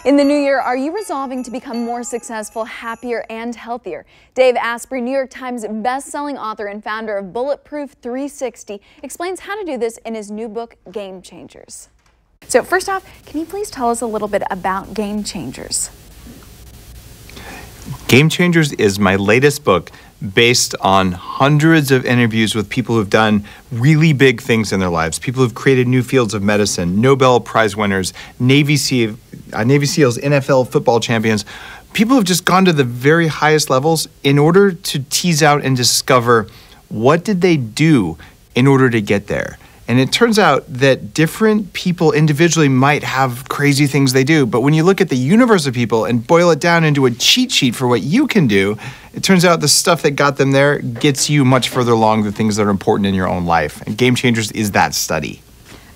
In the new year, are you resolving to become more successful, happier, and healthier? Dave Asprey, New York Times best-selling author and founder of Bulletproof 360, explains how to do this in his new book, Game Changers. So first off, can you please tell us a little bit about Game Changers? Game Changers is my latest book based on hundreds of interviews with people who've done really big things in their lives, people who've created new fields of medicine, Nobel Prize winners, Navy SEALs, NFL football champions, people who've just gone to the very highest levels in order to tease out and discover what did they do in order to get there. And it turns out that different people individually might have crazy things they do, but when you look at the universe of people and boil it down into a cheat sheet for what you can do, it turns out the stuff that got them there gets you much further along the things that are important in your own life. And Game Changers is that study.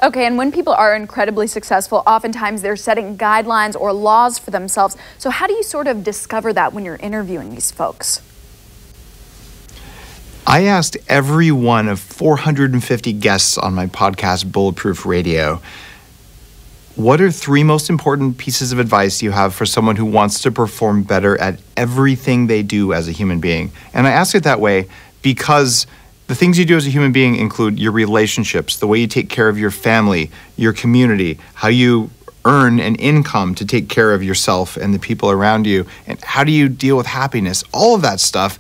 Okay, and when people are incredibly successful, oftentimes they're setting guidelines or laws for themselves. So how do you sort of discover that when you're interviewing these folks? I asked every one of 450 guests on my podcast, Bulletproof Radio, what are three most important pieces of advice you have for someone who wants to perform better at everything they do as a human being? And I asked it that way because the things you do as a human being include your relationships, the way you take care of your family, your community, how you earn an income to take care of yourself and the people around you, and how do you deal with happiness, all of that stuff.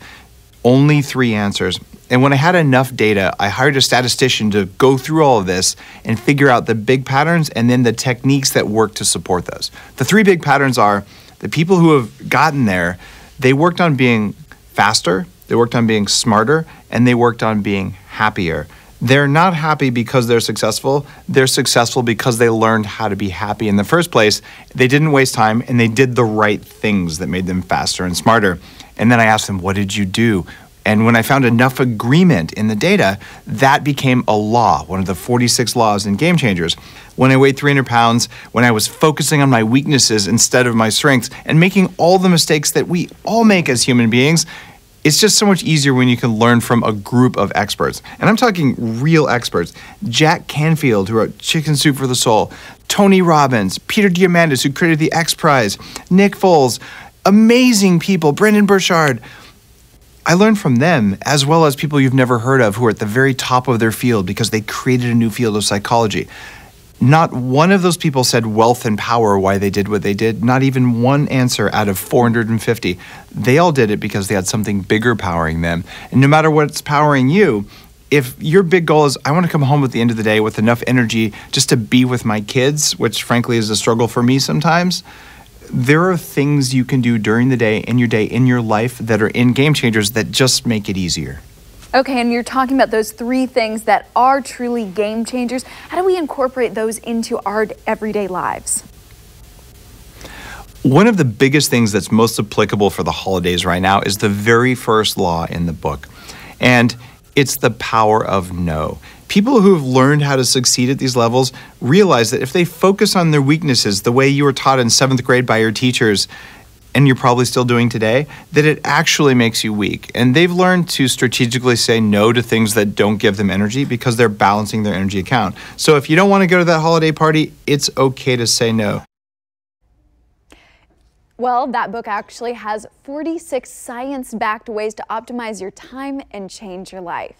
Only three answers. And when I had enough data, I hired a statistician to go through all of this and figure out the big patterns and then the techniques that work to support those. The three big patterns are the people who have gotten there, they worked on being faster, they worked on being smarter, and they worked on being happier. They're not happy because they're successful because they learned how to be happy in the first place. They didn't waste time and they did the right things that made them faster and smarter. And then I asked them, what did you do? And when I found enough agreement in the data, that became a law, one of the 46 laws in Game Changers. When I weighed 300 pounds, when I was focusing on my weaknesses instead of my strengths and making all the mistakes that we all make as human beings, it's just so much easier when you can learn from a group of experts. And I'm talking real experts. Jack Canfield, who wrote Chicken Soup for the Soul, Tony Robbins, Peter Diamandis, who created the X Prize, Nick Foles, amazing people, Brendan Burchard. I learned from them as well as people you've never heard of who are at the very top of their field because they created a new field of psychology. Not one of those people said wealth and power why they did what they did. Not even one answer out of 450. They all did it because they had something bigger powering them. And no matter what's powering you, if your big goal is, I want to come home at the end of the day with enough energy just to be with my kids, which frankly is a struggle for me sometimes, there are things you can do during the day, in your life that are in Game Changers that just make it easier. Okay, and you're talking about those three things that are truly game changers. How do we incorporate those into our everyday lives? One of the biggest things that's most applicable for the holidays right now is the very first law in the book. And it's the power of no. People who have learned how to succeed at these levels realize that if they focus on their weaknesses the way you were taught in 7th grade by your teachers, and you're probably still doing today, that it actually makes you weak. And they've learned to strategically say no to things that don't give them energy because they're balancing their energy account. So if you don't want to go to that holiday party, it's okay to say no. Well, that book actually has 46 science-backed ways to optimize your time and change your life.